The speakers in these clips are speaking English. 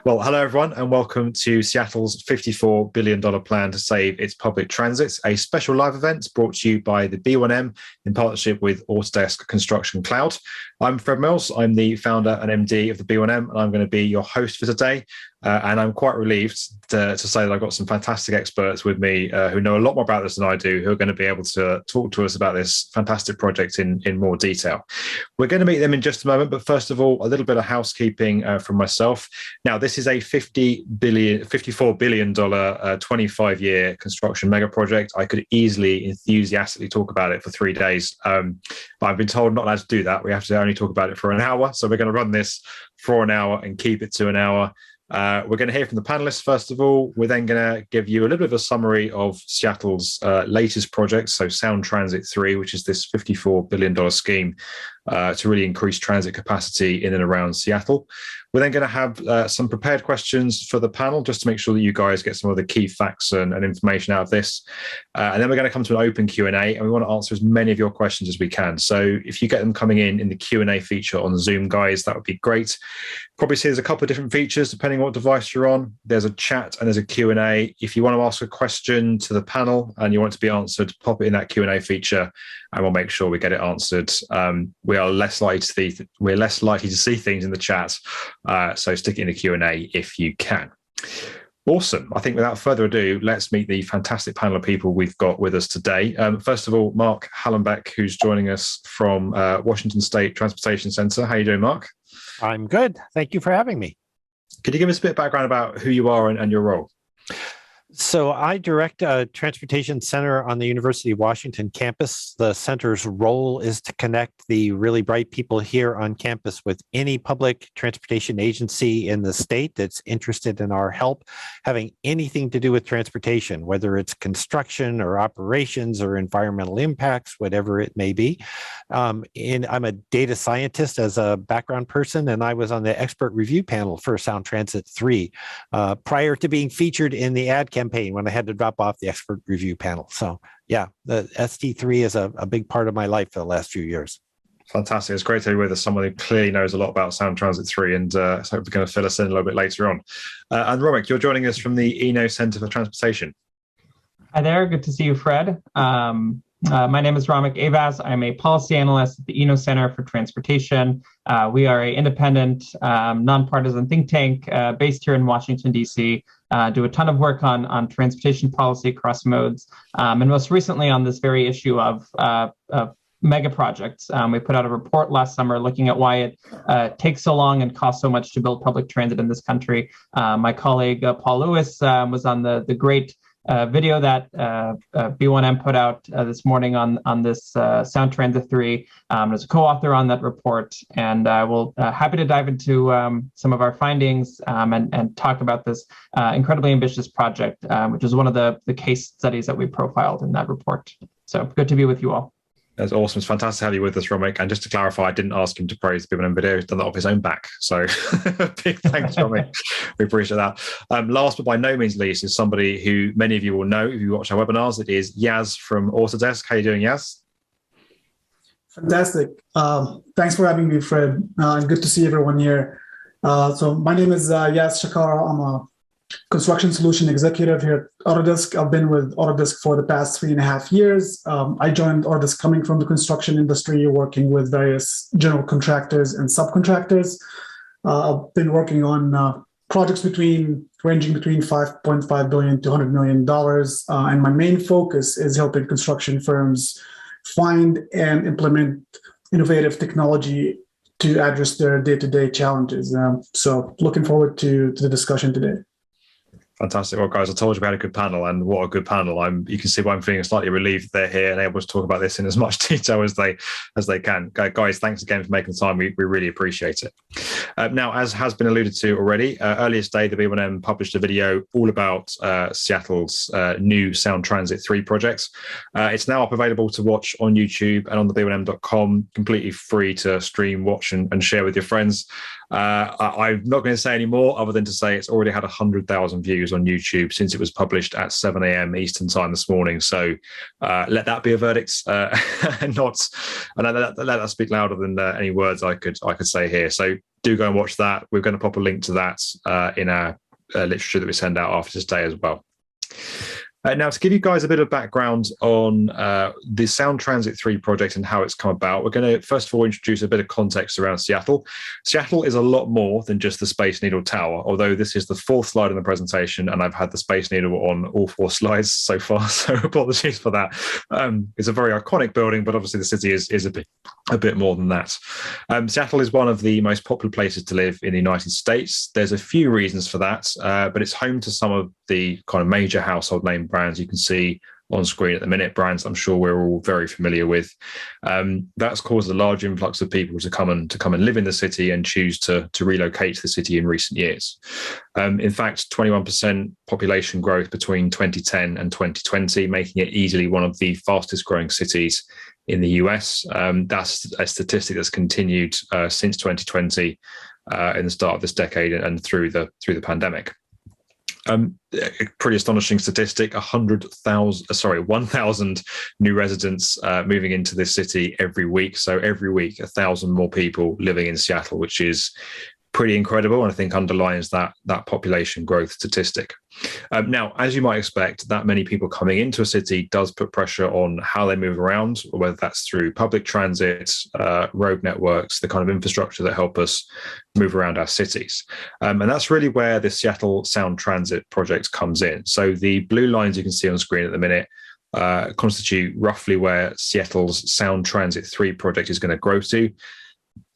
Well, hello everyone, and welcome to Seattle's $54 billion plan to save its public transit, a special live event brought to you by the B1M in partnership with Autodesk Construction Cloud. I'm Fred Mills. I'm the founder and MD of the B1M, and I'm going to be your host for today. And I'm quite relieved to say that I've got some fantastic experts with me who know a lot more about this than I do, who are going to be able to talk to us about this fantastic project in more detail. We're going to meet them in just a moment, but first of all, a little bit of housekeeping from myself. Now, this is a $54 billion 25-year construction mega project. I could easily enthusiastically talk about it for 3 days, but I've been told not allowed to do that. We have to only talk about it for an hour. So we're going to run this for an hour and keep it to an hour. We're going to hear from the panelists first of all. We're then going to give you a little bit of a summary of Seattle's latest project, so Sound Transit 3, which is this $54 billion scheme to really increase transit capacity in and around Seattle. We're then going to have some prepared questions for the panel, just to make sure that you guys get some of the key facts and information out of this. And then we're going to come to an open Q&A, and we want to answer as many of your questions as we can. So if you get them coming in the Q&A feature on Zoom, guys, that would be great. Probably see there's a couple of different features depending on what device you're on. There's a chat and there's a Q&A. If you want to ask a question to the panel and you want it to be answered, pop it in that Q&A feature, and we'll make sure we get it answered. We're less likely to see things in the chat, so stick it in the Q&A if you can. Awesome. I think without further ado, let's meet the fantastic panel of people we've got with us today. First of all, Mark Hallenbeck, who's joining us from Washington State Transportation Center. How are you doing, Mark? I'm good. Thank you for having me. Could you give us a bit of background about who you are and your role? So I direct a transportation center on the University of Washington campus. The center's role is to connect the really bright people here on campus with any public transportation agency in the state that's interested in our help, having anything to do with transportation, whether it's construction or operations or environmental impacts, whatever it may be. I'm a data scientist as a background person, and I was on the expert review panel for Sound Transit 3 prior to being featured in the ad campaign when I had to drop off the expert review panel. So yeah, the ST3 is a big part of my life for the last few years. Fantastic. It's great to be with us, someone who clearly knows a lot about Sound Transit 3, and so we're going to fill us in a little bit later on. And Romick, you're joining us from the Eno Center for Transportation. Hi there. Good to see you, Fred. My name is Ramik Avaz. I'm a policy analyst at the Eno Center for Transportation. We are an independent, nonpartisan think tank based here in Washington, D.C., do a ton of work on transportation policy across modes, and most recently on this very issue of mega projects. We put out a report last summer looking at why it takes so long and costs so much to build public transit in this country. My colleague, Paul Lewis, was on the great video that B1M put out this morning on this Sound Transit 3. As a co-author on that report, and we'll happy to dive into some of our findings and talk about this incredibly ambitious project, which is one of the case studies that we profiled in that report. So good to be with you all. That's awesome. It's fantastic to have you with us, Romick. And just to clarify, I didn't ask him to praise the B1M video. He's done that off his own back. So big thanks, Romick. We appreciate that. Last but by no means least is somebody who many of you will know if you watch our webinars. It is Yaz from Autodesk. How are you doing, Yaz? Fantastic. Thanks for having me, Fred. Good to see everyone here. So my name is Yaz Shakara. I'm a construction solution executive here at Autodesk. I've been with Autodesk for the past 3.5 years. I joined Autodesk coming from the construction industry, working with various general contractors and subcontractors. I've been working on projects ranging between $5.5 billion to $100 million. And my main focus is helping construction firms find and implement innovative technology to address their day-to-day challenges. So looking forward to the discussion today. Fantastic. Well, guys, I told you we had a good panel, and what a good panel. You can see why I'm feeling slightly relieved they're here and able to talk about this in as much detail as they can. Guys, thanks again for making the time. We really appreciate it. Now, as has been alluded to already, earlier today, the B1M published a video all about Seattle's new Sound Transit 3 projects. It's now up available to watch on YouTube and on the b1m.com, completely free to stream, watch, and share with your friends. I'm not going to say any more other than to say it's already had 100,000 views on YouTube since it was published at 7 a.m. Eastern time this morning. So let that be a verdict, and let that speak louder than any words I could say here. So do go and watch that. We're going to pop a link to that in our literature that we send out after today as well. Now, to give you guys a bit of background on the Sound Transit 3 project and how it's come about, we're going to first of all introduce a bit of context around Seattle. Seattle is a lot more than just the Space Needle Tower, although this is the 4th slide in the presentation, and I've had the Space Needle on all 4 slides so far, so apologies for that. It's a very iconic building, but obviously the city is a bit more than that. Seattle is one of the most popular places to live in the United States. There's a few reasons for that, but it's home to some of the kind of major household name brands you can see on screen at the minute, brands I'm sure we're all very familiar with. That's caused a large influx of people to come and live in the city and choose to relocate to the city in recent years. In fact, 21% population growth between 2010 and 2020, making it easily one of the fastest growing cities in the US. That's a statistic that's continued since 2020 in the start of this decade and through the pandemic. A pretty astonishing statistic: 1,000 new residents moving into this city every week. So every week, 1,000 more people living in Seattle, which is pretty incredible, and I think underlines that population growth statistic. Now, as you might expect, that many people coming into a city does put pressure on how they move around, whether that's through public transit, road networks, the kind of infrastructure that help us move around our cities. And that's really where the Seattle Sound Transit project comes in. So the blue lines you can see on screen at the minute constitute roughly where Seattle's Sound Transit 3 project is going to grow to.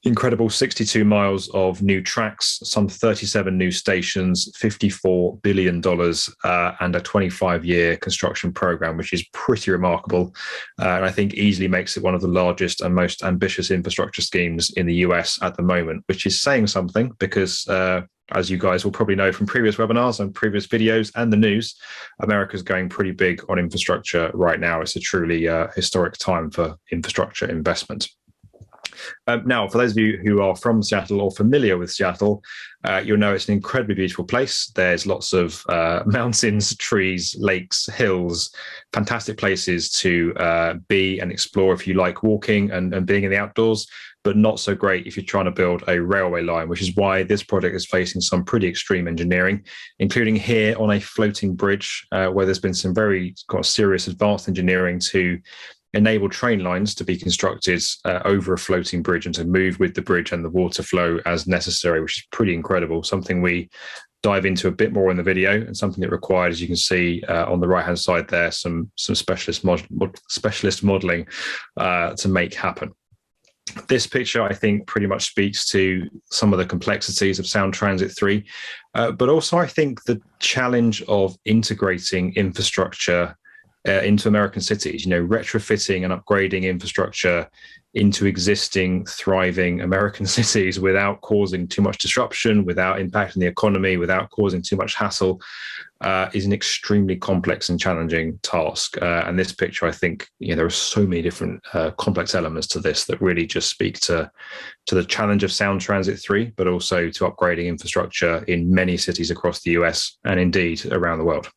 Incredible 62 miles of new tracks, some 37 new stations, $54 billion, and a 25-year construction program, which is pretty remarkable. And I think easily makes it one of the largest and most ambitious infrastructure schemes in the US at the moment, which is saying something because, as you guys will probably know from previous webinars and previous videos and the news, America's going pretty big on infrastructure right now. It's a truly historic time for infrastructure investment. Now, for those of you who are from Seattle or familiar with Seattle, you'll know it's an incredibly beautiful place. There's lots of mountains, trees, lakes, hills, fantastic places to be and explore if you like walking and being in the outdoors, but not so great if you're trying to build a railway line, which is why this project is facing some pretty extreme engineering, including here on a floating bridge, where there's been some very serious advanced engineering to enable train lines to be constructed over a floating bridge and to move with the bridge and the water flow as necessary, which is pretty incredible. Something we dive into a bit more in the video, and something that required, as you can see on the right-hand side there, some specialist modeling to make happen. This picture, I think, pretty much speaks to some of the complexities of Sound Transit 3, but also I think the challenge of integrating infrastructure into American cities, retrofitting and upgrading infrastructure into existing, thriving American cities without causing too much disruption, without impacting the economy, without causing too much hassle, is an extremely complex and challenging task. And this picture, I think, there are so many different complex elements to this that really just speak to the challenge of Sound Transit 3, but also to upgrading infrastructure in many cities across the US and indeed around the world.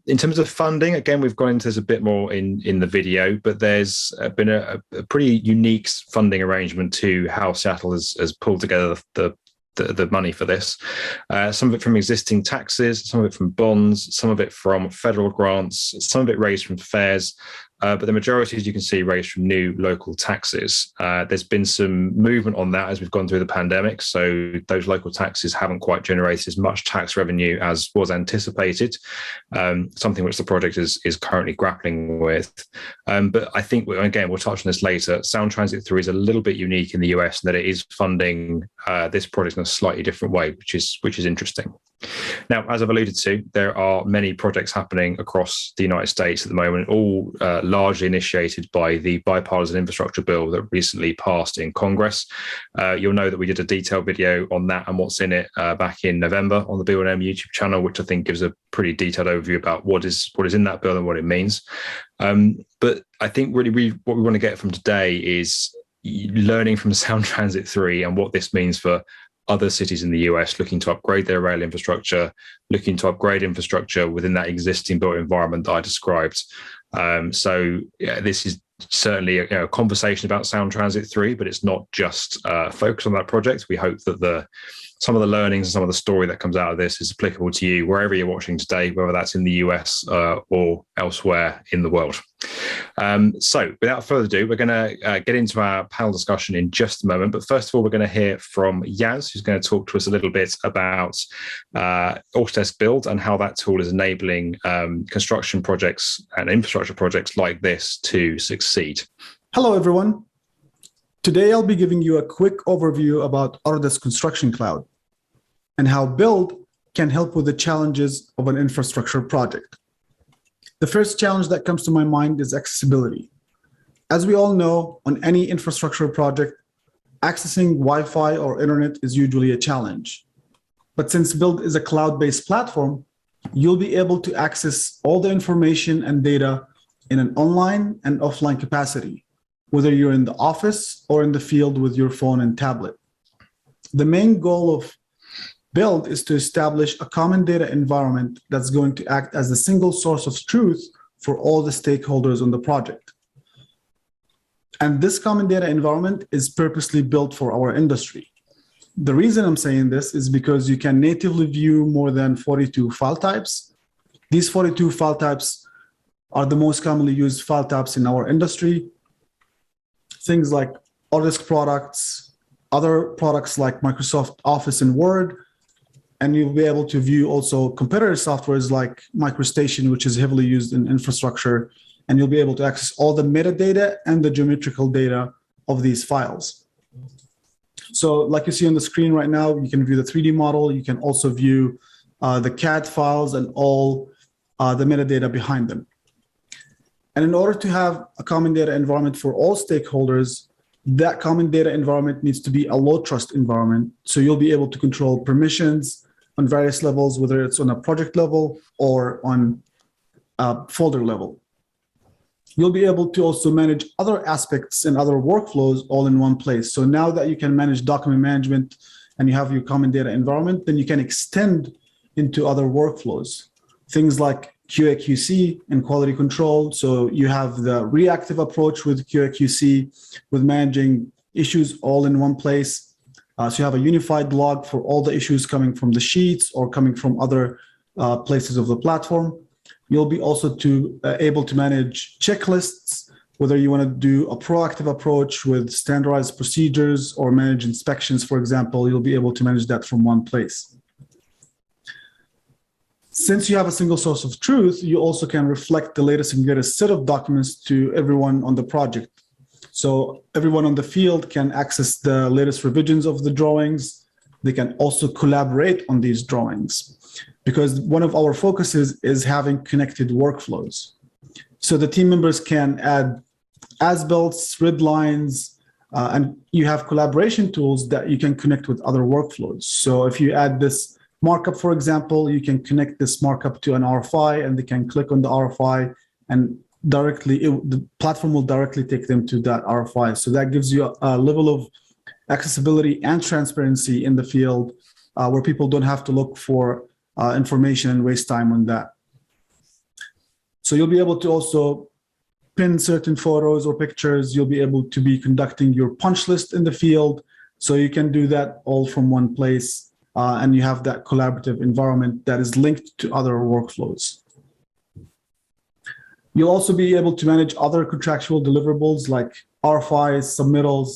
In terms of funding, again, we've gone into this a bit more in the video, but there's been a pretty unique funding arrangement to how Seattle has pulled together the money for this. Some of it from existing taxes, some of it from bonds, some of it from federal grants, some of it raised from fares, but the majority, as you can see, raised from new local taxes. There's been some movement on that as we've gone through the pandemic, so those local taxes haven't quite generated as much tax revenue as was anticipated, something which the project is currently grappling with. But I think, again, we'll touch on this later, Sound Transit 3 is a little bit unique in the US in that it is funding this project in a slightly different way, which is interesting. Now, as I've alluded to, there are many projects happening across the United States at the moment, all largely initiated by the bipartisan infrastructure bill that recently passed in Congress. You'll know that we did a detailed video on that and what's in it back in November on the B1M YouTube channel, which I think gives a pretty detailed overview about what is in that bill and what it means. But I think really what we want to get from today is learning from Sound Transit 3 and what this means for other cities in the US looking to upgrade their rail infrastructure, looking to upgrade infrastructure within that existing built environment that I described. So yeah, this is certainly a conversation about Sound Transit 3, but it's not just focused on that project. We hope that some of the learnings and some of the story that comes out of this is applicable to you wherever you're watching today, whether that's in the US or elsewhere in the world. So without further ado, we're going to get into our panel discussion in just a moment. But first of all, we're going to hear from Yaz, who's going to talk to us a little bit about Autodesk Build and how that tool is enabling construction projects and infrastructure projects like this to succeed. Hello, everyone. Today, I'll be giving you a quick overview about Autodesk Construction Cloud and how Build can help with the challenges of an infrastructure project. The first challenge that comes to my mind is accessibility. As we all know, on any infrastructure project, accessing Wi-Fi or internet is usually a challenge. But since Build is a cloud-based platform, you'll be able to access all the information and data in an online and offline capacity, whether you're in the office or in the field with your phone and tablet. The main goal of Build is to establish a common data environment that's going to act as a single source of truth for all the stakeholders on the project. And this common data environment is purposely built for our industry. The reason I'm saying this is because you can natively view more than 42 file types. These 42 file types are the most commonly used file types in our industry. Things like Autodesk products, other products like Microsoft Office and Word, and you'll be able to view also competitor softwares like MicroStation, which is heavily used in infrastructure, and you'll be able to access all the metadata and the geometrical data of these files. So like you see on the screen right now, you can view the 3D model, you can also view the CAD files and all the metadata behind them. And in order to have a common data environment for all stakeholders, that common data environment needs to be a low trust environment. So you'll be able to control permissions on various levels, whether it's on a project level or on a folder level. You'll be able to also manage other aspects and other workflows all in one place. So now that you can manage document management and you have your common data environment, then you can extend into other workflows. Things like QA/QC and quality control. So you have the reactive approach with QA/QC, with managing issues all in one place. So you have a unified log for all the issues coming from the sheets or coming from other places of the platform. You'll be also able to manage checklists, whether you want to do a proactive approach with standardized procedures or manage inspections, for example, you'll be able to manage that from one place. Since you have a single source of truth, you also can reflect the latest and greatest set of documents to everyone on the project. So everyone on the field can access the latest revisions of the drawings. They can also collaborate on these drawings because one of our focuses is having connected workflows. So the team members can add as-built, grid lines, and you have collaboration tools that you can connect with other workflows. So if you add this markup, for example, you can connect this markup to an RFI and they can click on the RFI and the platform will directly take them to that RFI. So that gives you a level of accessibility and transparency in the field where people don't have to look for information and waste time on that. So you'll be able to also pin certain photos or pictures. You'll be able to be conducting your punch list in the field. So you can do that all from one place. And you have that collaborative environment that is linked to other workflows. You'll also be able to manage other contractual deliverables like RFIs, submittals,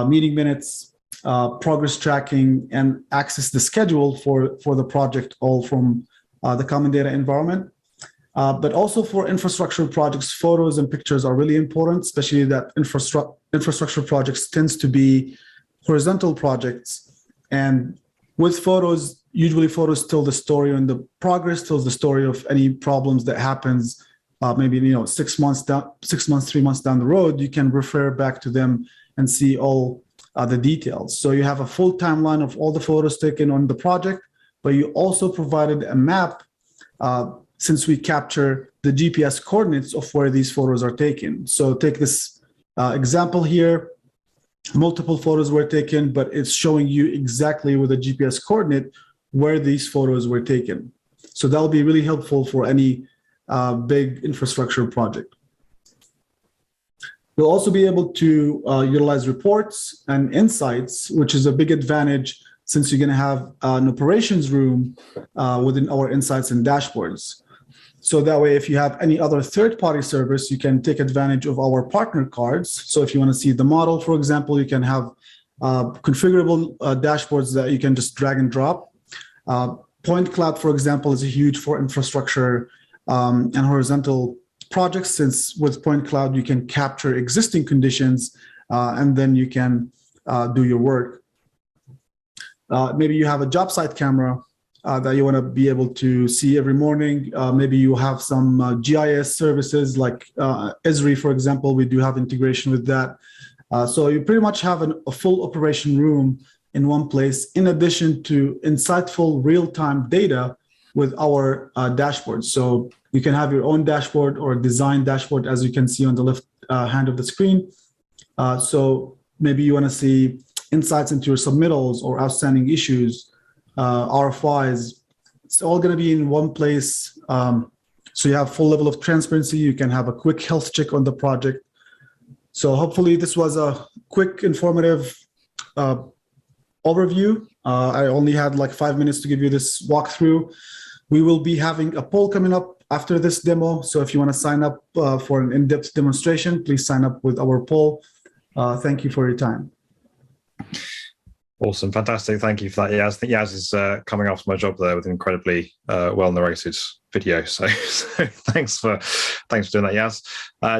meeting minutes, progress tracking, and access the schedule for the project all from the common data environment. But also for infrastructure projects, photos and pictures are really important, especially that infrastructure projects tends to be horizontal projects. And with photos, usually photos tell the story, and the progress tells the story of any problems that happens. Maybe 6 months, 3 months down the road, you can refer back to them and see all the details. So you have a full timeline of all the photos taken on the project, but you also provided a map since we capture the GPS coordinates of where these photos are taken. So take this example here. Multiple photos were taken, but it's showing you exactly with a GPS coordinate where these photos were taken. So that'll be really helpful for any big infrastructure project. You'll also be able to utilize reports and insights, which is a big advantage since you're going to have an operations room within our insights and dashboards. So that way, if you have any other third-party service, you can take advantage of our partner cards. So if you want to see the model, for example, you can have configurable dashboards that you can just drag and drop. Point cloud, for example, is huge for infrastructure and horizontal projects, since with point cloud, you can capture existing conditions and then you can do your work. Maybe you have a job site camera that you want to be able to see every morning. Maybe you have some GIS services like Esri, for example. We do have integration with that. So you pretty much have a full operation room in one place, in addition to insightful real-time data with our dashboards. So you can have your own dashboard or design dashboard, as you can see on the left hand of the screen. So maybe you want to see insights into your submittals or outstanding issues, RFIs. It's all going to be in one place. So you have full level of transparency. You can have a quick health check on the project. So hopefully this was a quick, informative overview. I only had like 5 minutes to give you this walkthrough. We will be having a poll coming up after this demo. So if you want to sign up for an in-depth demonstration, please sign up with our poll. Thank you for your time. Awesome. Fantastic. Thank you for that, Yaz. I think Yaz is coming after my job there with an incredibly well-narrated video. So thanks for doing that, Yaz.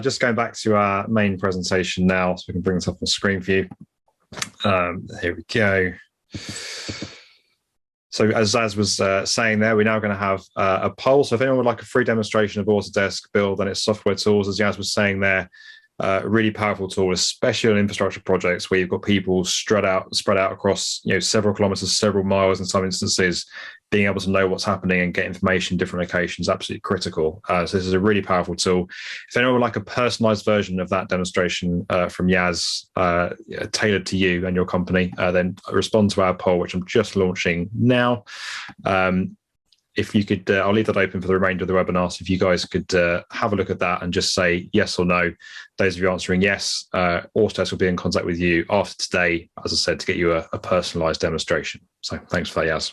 Just going back to our main presentation now, so we can bring this up on screen for you. Here we go. So as Yaz was saying there, we're now going to have a poll. So if anyone would like a free demonstration of Autodesk Build and its software tools, as Yaz was saying there, really powerful tool, especially on infrastructure projects where you've got people spread out across several kilometers, several miles in some instances. Being able to know what's happening and get information in different locations is absolutely critical. So this is a really powerful tool. If anyone would like a personalized version of that demonstration from Yaz, tailored to you and your company, then respond to our poll, which I'm just launching now. If you could, I'll leave that open for the remainder of the webinar. So if you guys could have a look at that and just say yes or no. Those of you answering yes, Autodesk will be in contact with you after today, as I said, to get you a personalized demonstration. So thanks for that, Yaz.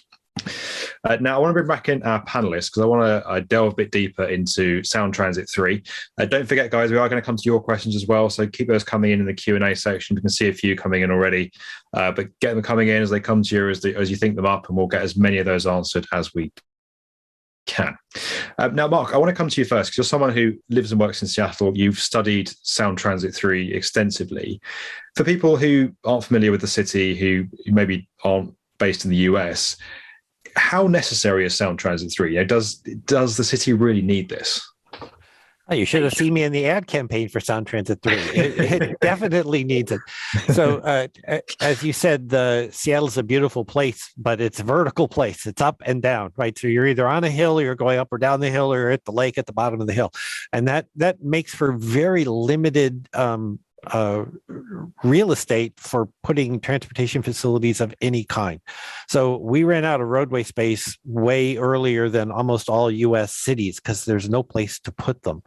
Now, I want to bring back in our panelists because I want to delve a bit deeper into Sound Transit 3. Don't forget, guys, we are going to come to your questions as well. So keep those coming in the Q&A section. We can see a few coming in already, but get them coming in as they come to you as you think them up, and we'll get as many of those answered as we can. Now, Mark, I want to come to you first because you're someone who lives and works in Seattle. You've studied Sound Transit 3 extensively. For people who aren't familiar with the city, who maybe aren't based in the US, how necessary is Sound Transit 3? Does the city really need this? Oh, you should have seen me in the ad campaign for Sound Transit 3. It definitely needs it. So, as you said, Seattle's a beautiful place, but it's a vertical place. It's up and down, right? So you're either on a hill, or you're going up or down the hill, or at the lake at the bottom of the hill, and that makes for very limited real estate for putting transportation facilities of any kind. So we ran out of roadway space way earlier than almost all U.S. cities because there's no place to put them.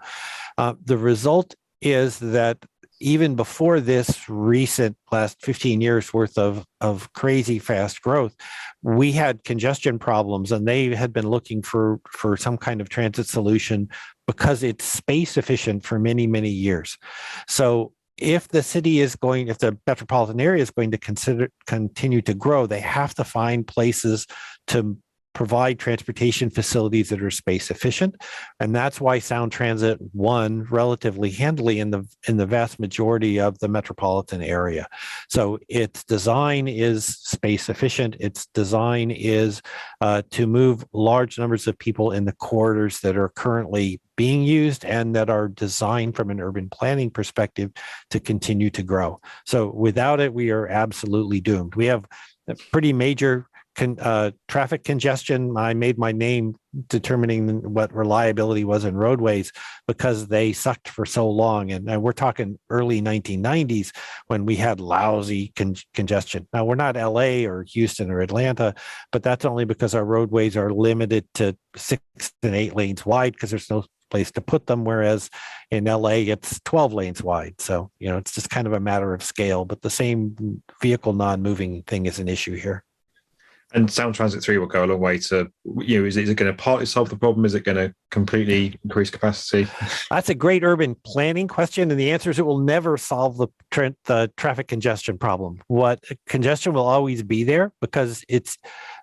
The result is that even before this recent last 15 years worth of crazy fast growth, we had congestion problems, and they had been looking for some kind of transit solution because it's space efficient for many, many years. So if the metropolitan area is going to continue to grow, they have to find places to provide transportation facilities that are space efficient. And that's why Sound Transit won relatively handily in the vast majority of the metropolitan area. So its design is space efficient. Its design is to move large numbers of people in the corridors that are currently being used and that are designed from an urban planning perspective to continue to grow. So without it, we are absolutely doomed. We have a pretty major traffic congestion. I made my name determining what reliability was in roadways because they sucked for so long. And we're talking early 1990s when we had lousy congestion. Now, we're not LA or Houston or Atlanta, but that's only because our roadways are limited to 6 and 8 lanes wide because there's no place to put them, whereas in LA, it's 12 lanes wide. So, it's just kind of a matter of scale, but the same vehicle non-moving thing is an issue here. And Sound Transit 3 will go a long way to, is it going to partly solve the problem? Is it going to completely increase capacity? That's a great urban planning question. And the answer is it will never solve the traffic congestion problem. Congestion will always be there because it's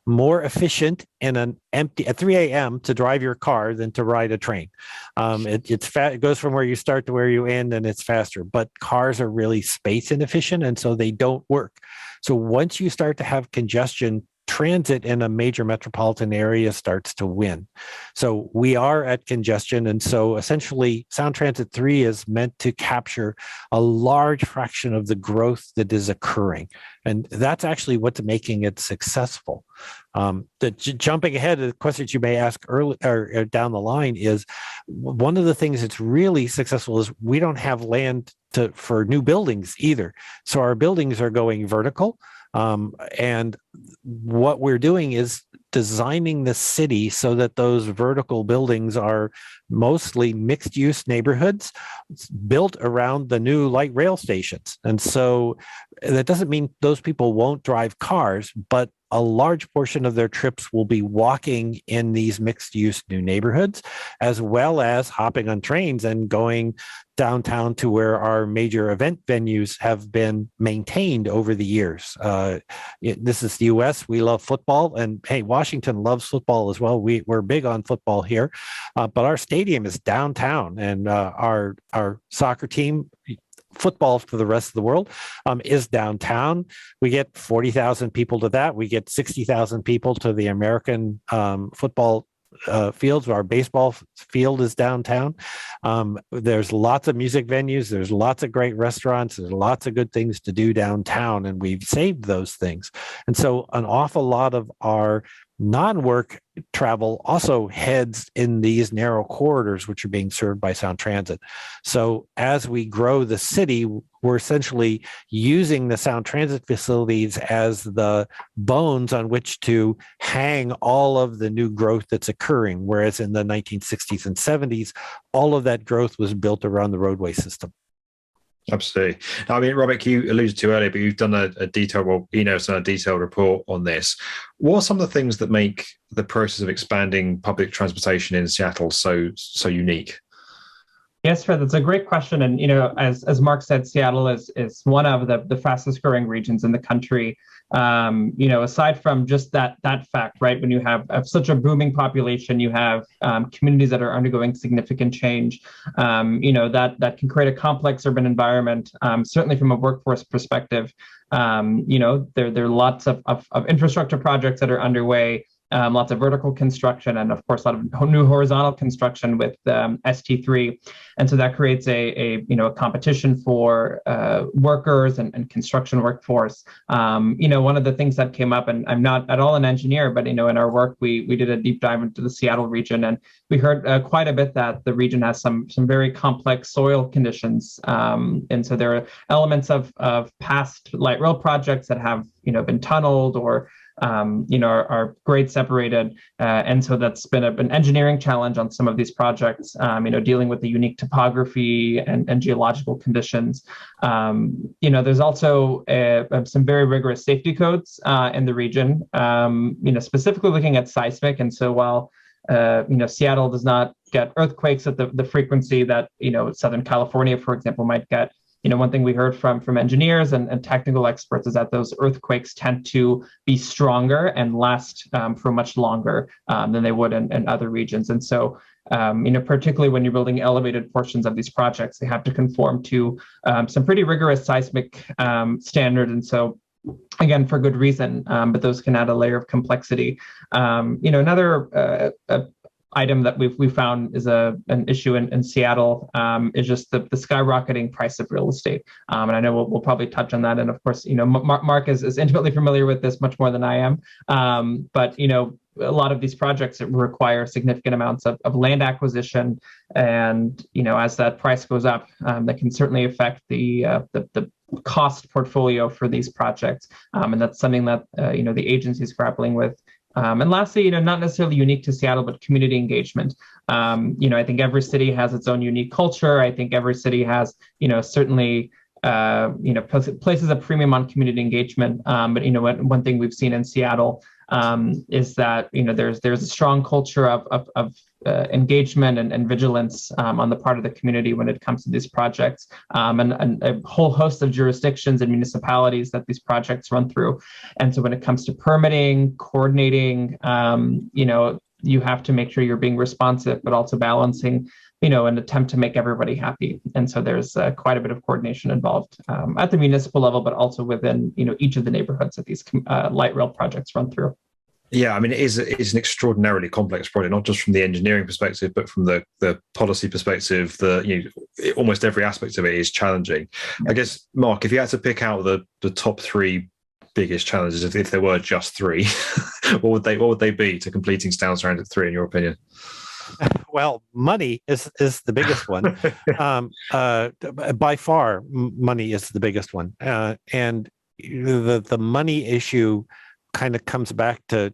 more efficient in an empty at 3 a.m. to drive your car than to ride a train. It goes from where you start to where you end, and it's faster. But cars are really space inefficient, and so they don't work. So once you start to have congestion, transit in a major metropolitan area starts to win. So we are at congestion. And so essentially Sound Transit 3 is meant to capture a large fraction of the growth that is occurring. And that's actually what's making it successful. Jumping ahead to the questions you may ask early or down the line is one of the things that's really successful is we don't have land for new buildings either. So our buildings are going vertical. And what we're doing is designing the city so that those vertical buildings are mostly mixed use neighborhoods built around the new light rail stations. And so that doesn't mean those people won't drive cars, but a large portion of their trips will be walking in these mixed use new neighborhoods, as well as hopping on trains and going downtown to where our major event venues have been maintained over the years. This is the US. We love football, and hey, Washington loves football as well. We're big on football here, but our stadium is downtown, and our soccer team, football for the rest of the world, is downtown. We get 40,000 people to that. We get 60,000 people to the American football fields. Our baseball field is downtown. There's lots of music venues. There's lots of great restaurants. There's lots of good things to do downtown, and we've saved those things. And so an awful lot of our non-work travel also heads in these narrow corridors, which are being served by Sound Transit. So as we grow the city, we're essentially using the Sound Transit facilities as the bones on which to hang all of the new growth that's occurring. Whereas in the 1960s and 70s, all of that growth was built around the roadway system. Absolutely. Now, I mean, Robert, you alluded to earlier, but you've done a detailed, Eno's done a detailed report on this. What are some of the things that make the process of expanding public transportation in Seattle so unique? Yes, Fred, that's a great question. And, as Mark said, Seattle is one of the fastest growing regions in the country. Aside from just that fact, right? When you have such a booming population, you have communities that are undergoing significant change, that can create a complex urban environment, certainly from a workforce perspective. There are lots of infrastructure projects that are underway. Lots of vertical construction, and of course, a lot of new horizontal construction with ST3, and so that creates a competition for workers and construction workforce. One of the things that came up, and I'm not at all an engineer, but in our work we did a deep dive into the Seattle region, and we heard quite a bit that the region has some very complex soil conditions, and so there are elements of past light rail projects that have been tunneled or are grade separated. And so that's been an engineering challenge on some of these projects, dealing with the unique topography and geological conditions. There's also some very rigorous safety codes in the region, specifically looking at seismic. And so while Seattle does not get earthquakes at the frequency that, Southern California, for example, might get, one thing we heard from engineers and technical experts is that those earthquakes tend to be stronger and last for much longer than they would in other regions. And so, particularly when you're building elevated portions of these projects, they have to conform to some pretty rigorous seismic standards. And so, again, for good reason, but those can add a layer of complexity. Another item that we found is an issue in Seattle is just the skyrocketing price of real estate. And I know we'll probably touch on that. And of course, Mark is intimately familiar with this much more than I am. But a lot of these projects require significant amounts of land acquisition. And, as that price goes up, that can certainly affect the cost portfolio for these projects. And that's something that, the agency is grappling with And lastly, not necessarily unique to Seattle, but community engagement. I think every city has its own unique culture. I think every city has, certainly, places a premium on community engagement. But one thing we've seen in Seattle is that there's a strong culture of engagement and vigilance on the part of the community when it comes to these projects, and a whole host of jurisdictions and municipalities that these projects run through. And so when it comes to permitting, coordinating, you have to make sure you're being responsive, but also balancing, an attempt to make everybody happy. And so there's quite a bit of coordination involved at the municipal level, but also within, each of the neighborhoods that these light rail projects run through. Yeah, I mean, it's an extraordinarily complex project, not just from the engineering perspective, but from the policy perspective. Almost every aspect of it is challenging. Yeah. I guess, Mark, if you had to pick out the top three biggest challenges, if there were just three, what would they be to completing Stans Transit 3, in your opinion? Well, money is the biggest one. By far, money is the biggest one, and the money issue kind of comes back to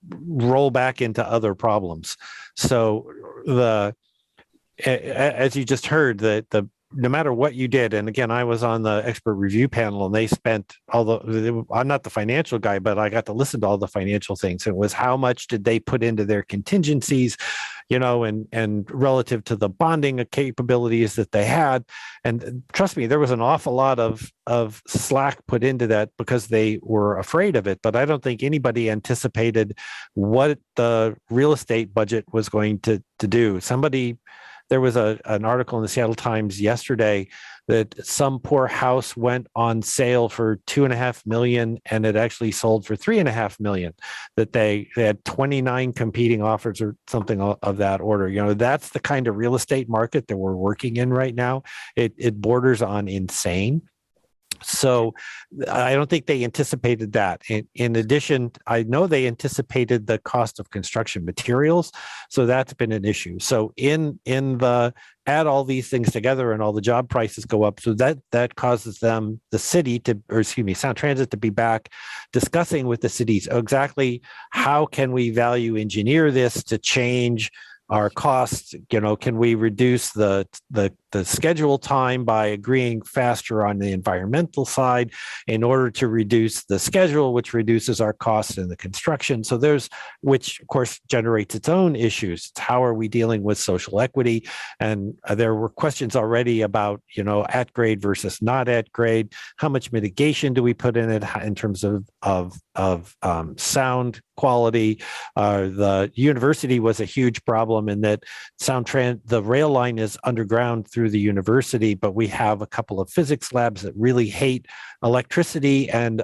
roll back into other problems. So as you just heard, the no matter what you did, and again, I was on the expert review panel, and they spent I'm not the financial guy, but I got to listen to all the financial things. It was how much did they put into their contingencies, and relative to the bonding capabilities that they had. And trust me, there was an awful lot of slack put into that because they were afraid of it. But I don't think anybody anticipated what the real estate budget was going to do. There was an article in the Seattle Times yesterday that some poor house went on sale for $2.5 million, and it actually sold for $3.5 million. That they had 29 competing offers or something of that order. That's the kind of real estate market that we're working in right now. It borders on insane. So I don't think they anticipated that. In addition, I know they anticipated the cost of construction materials. So that's been an issue. So add all these things together and all the job prices go up. So that causes them, Sound Transit, to be back discussing with the cities exactly how can we value engineer this to change our costs. Can we reduce the schedule time by agreeing faster on the environmental side in order to reduce the schedule, which reduces our costs in the construction. So which of course generates its own issues. How are we dealing with social equity? And there were questions already about, at grade versus not at grade. How much mitigation do we put in it in terms of sound quality? The university was a huge problem in that the rail line is underground through the university, but we have a couple of physics labs that really hate electricity and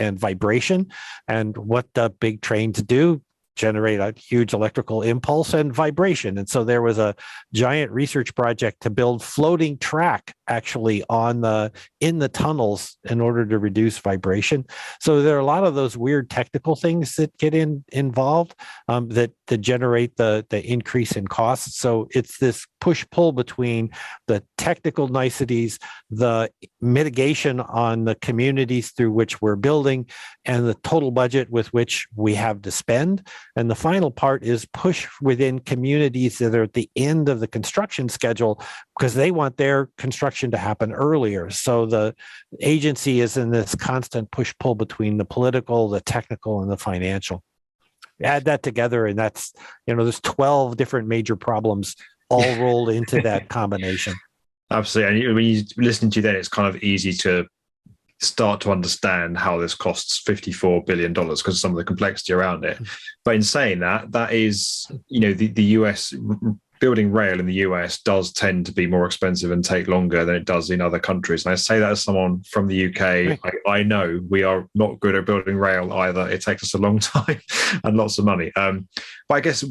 vibration. And what the big trains do, generate a huge electrical impulse and vibration. And so there was a giant research project to build floating track actually in the tunnels in order to reduce vibration. So there are a lot of those weird technical things that get involved that generate the increase in costs. So it's this push-pull between the technical niceties, the mitigation on the communities through which we're building, and the total budget with which we have to spend. And the final part is push within communities that are at the end of the construction schedule because they want their construction to happen earlier. So the agency is in this constant push-pull between the political, the technical, and the financial. Add that together, and that's, there's 12 different major problems all rolled into that combination. Absolutely. And when you listen to that, it's kind of easy to start to understand how this costs $54 billion because of some of the complexity around it. But in saying that is, the US, building rail in the US does tend to be more expensive and take longer than it does in other countries. And I say that as someone from the UK. Right. I know we are not good at building rail either. It takes us a long time and lots of money. But I guess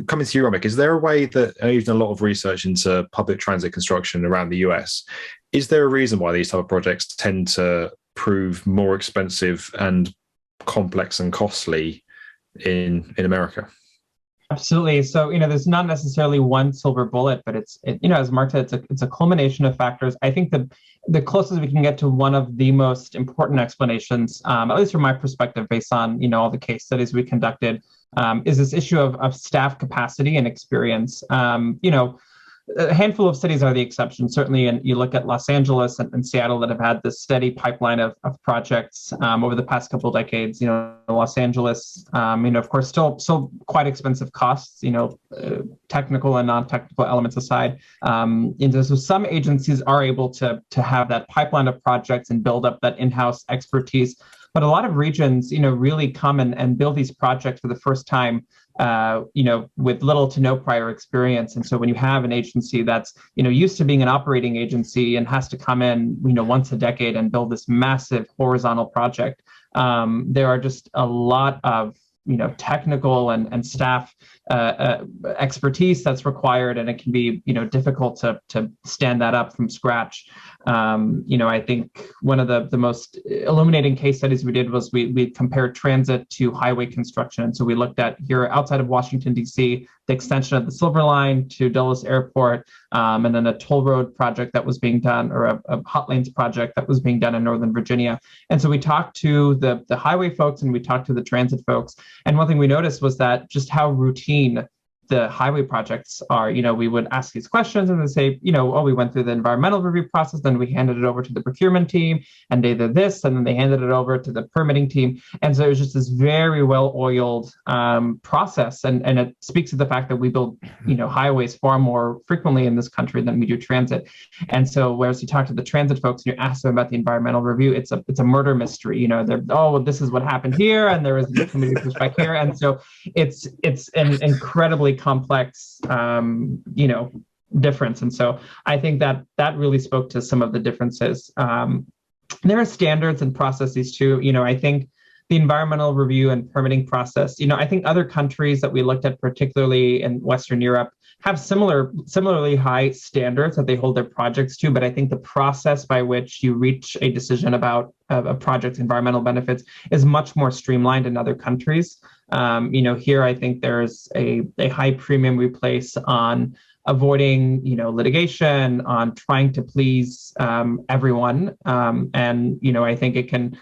coming to you, Ramik, is there a way that, you've done a lot of research into public transit construction around the US, is there a reason why these type of projects tend to prove more expensive and complex and costly in America? Absolutely. So, there's not necessarily one silver bullet, but as Mark said, it's a culmination of factors. I think the closest we can get to one of the most important explanations, at least from my perspective, based on, all the case studies we conducted, is this issue of staff capacity and experience. A handful of cities are the exception, certainly. And you look at Los Angeles and Seattle that have had this steady pipeline of projects over the past couple of decades. Los Angeles, of course, still quite expensive costs, technical and non-technical elements aside. So some agencies are able to have that pipeline of projects and build up that in-house expertise. But a lot of regions, really come and build these projects for the first time, with little to no prior experience. And so when you have an agency that's, used to being an operating agency and has to come in, once a decade and build this massive horizontal project, there are just a lot of technical and staff expertise that's required, and it can be difficult to stand that up from scratch. I think one of the most illuminating case studies we did was we compared transit to highway construction. And so we looked at here outside of Washington, D.C., the extension of the Silver Line to Dulles Airport, and then a toll road project that was being done, or a hot lanes project that was being done in Northern Virginia. And so we talked to the highway folks and we talked to the transit folks. And one thing we noticed was that just how routine the highway projects are. We would ask these questions and they say, we went through the environmental review process, then we handed it over to the procurement team and they did this, and then they handed it over to the permitting team. And so it was just this very well-oiled process. And it speaks to the fact that we build, highways far more frequently in this country than we do transit. And so whereas you talk to the transit folks and you ask them about the environmental review, it's a murder mystery. This is what happened here, and there was a committee pushback here. And so it's an incredibly complex, difference. And so I think that really spoke to some of the differences. There are standards and processes too. I think the environmental review and permitting process, I think other countries that we looked at, particularly in Western Europe, have similarly high standards that they hold their projects to. But I think the process by which you reach a decision about a project's environmental benefits is much more streamlined in other countries. Here, I think there's a high premium we place on avoiding, litigation, on trying to please everyone. I think it can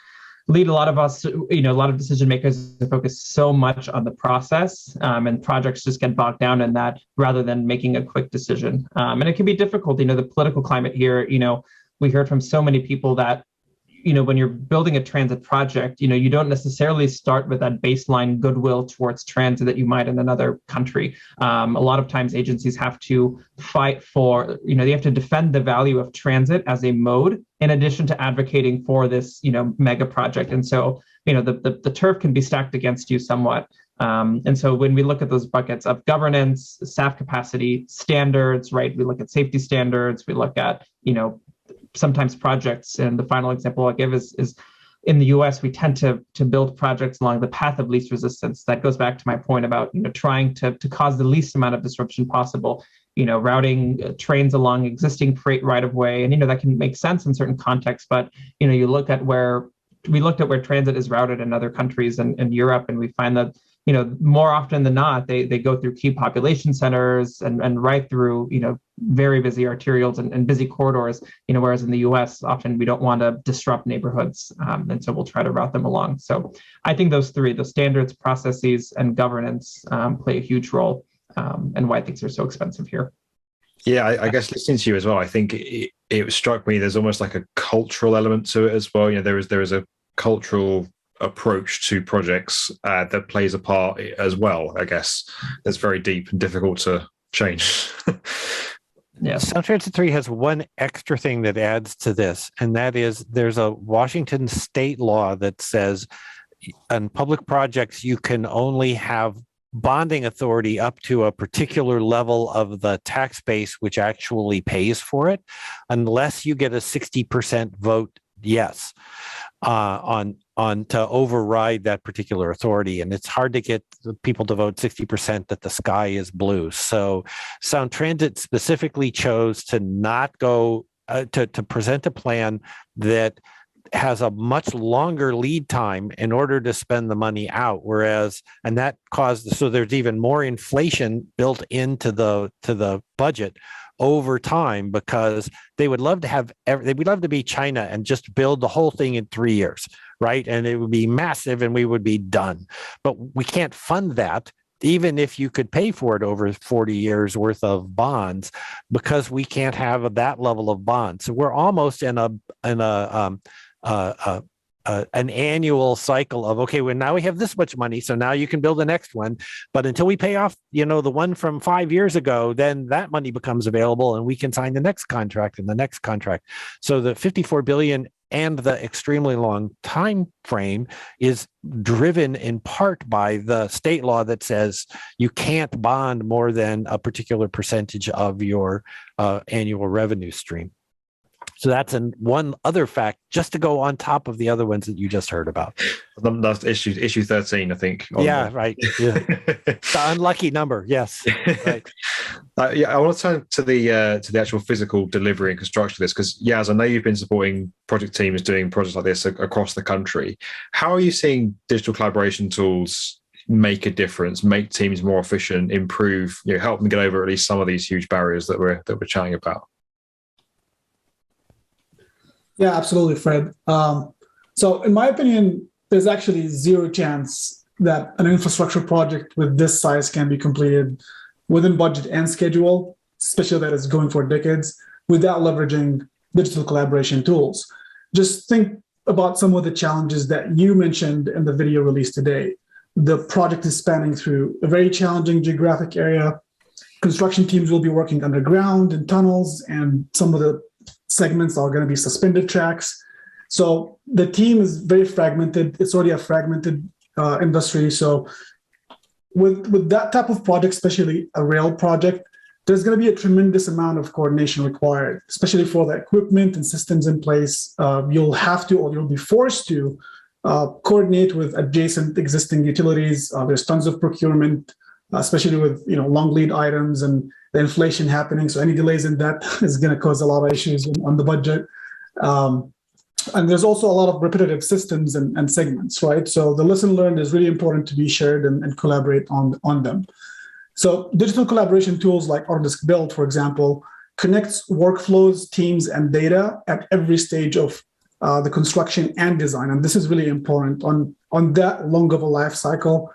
lead a lot of us, a lot of decision makers to focus so much on the process, and projects just get bogged down in that rather than making a quick decision. And it can be difficult. The political climate here, we heard from so many people that, when you're building a transit project, you don't necessarily start with that baseline goodwill towards transit that you might in another country. A lot of times agencies have to fight for, they have to defend the value of transit as a mode in addition to advocating for this, mega project. And so, the turf can be stacked against you somewhat. And so when we look at those buckets of governance, staff capacity, standards, right, we look at safety standards, we look at, sometimes projects. And the final example I'll give is in the US, we tend to build projects along the path of least resistance. That goes back to my point about, trying to cause the least amount of disruption possible, routing trains along existing freight right of way. And, that can make sense in certain contexts, but, you look at where transit is routed in other countries and in Europe, and we find that, more often than not, they go through key population centers and right through, very busy arterials and busy corridors, whereas in the US, often we don't want to disrupt neighborhoods. And so we'll try to route them along. So I think those three, the standards, processes, and governance play a huge role, and why things are so expensive here. Yeah, I guess listening to you as well, I think it struck me there's almost like a cultural element to it as well. There is a cultural approach to projects that plays a part as well, I guess. That's very deep and difficult to change. Yeah, Sound Transit 3 has one extra thing that adds to this, and that is there's a Washington state law that says on public projects you can only have bonding authority up to a particular level of the tax base which actually pays for it, unless you get a 60% vote yes on to override that particular authority. And it's hard to get the people to vote 60% that the sky is blue. So Sound Transit specifically chose to not go to present a plan that has a much longer lead time in order to spend the money out. And that caused, so there's even more inflation built into the budget over time, because they would love to be China and just build the whole thing in 3 years, right? And it would be massive and we would be done. But we can't fund that, even if you could pay for it over 40 years worth of bonds, because we can't have that level of bonds. So we're almost in an annual cycle of, okay, well, now we have this much money, so now you can build the next one. But until we pay off, the one from 5 years ago, then that money becomes available and we can sign the next contract and the next contract. So the 54 billion and the extremely long time frame is driven in part by the state law that says you can't bond more than a particular percentage of your annual revenue stream. So that's one other fact, just to go on top of the other ones that you just heard about. That's issue 13, I think. Yeah, right. Yeah. The unlucky number. Yes. Right. I want to turn to the actual physical delivery and construction of this, because Yaz, I know you've been supporting project teams doing projects like this across the country. How are you seeing digital collaboration tools make a difference, make teams more efficient, improve, help them get over at least some of these huge barriers that we're chatting about? Yeah, absolutely, Fred. So in my opinion, there's actually zero chance that an infrastructure project with this size can be completed within budget and schedule, especially that is going for decades, without leveraging digital collaboration tools. Just think about some of the challenges that you mentioned in the video released today. The project is spanning through a very challenging geographic area. Construction teams will be working underground in tunnels, and some of the segments are going to be suspended tracks. So the team is very fragmented. It's already a fragmented industry. So with that type of project, especially a rail project, there's going to be a tremendous amount of coordination required, especially for the equipment and systems in place. You'll have to, or you'll be forced to coordinate with adjacent existing utilities. There's tons of procurement, especially with long lead items and the inflation happening. So any delays in that is going to cause a lot of issues on the budget. And there's also a lot of repetitive systems and segments, right? So the lesson learned is really important to be shared and collaborate on them. So digital collaboration tools like Autodesk Build, for example, connects workflows, teams, and data at every stage of the construction and design. And this is really important. On that long of a life cycle,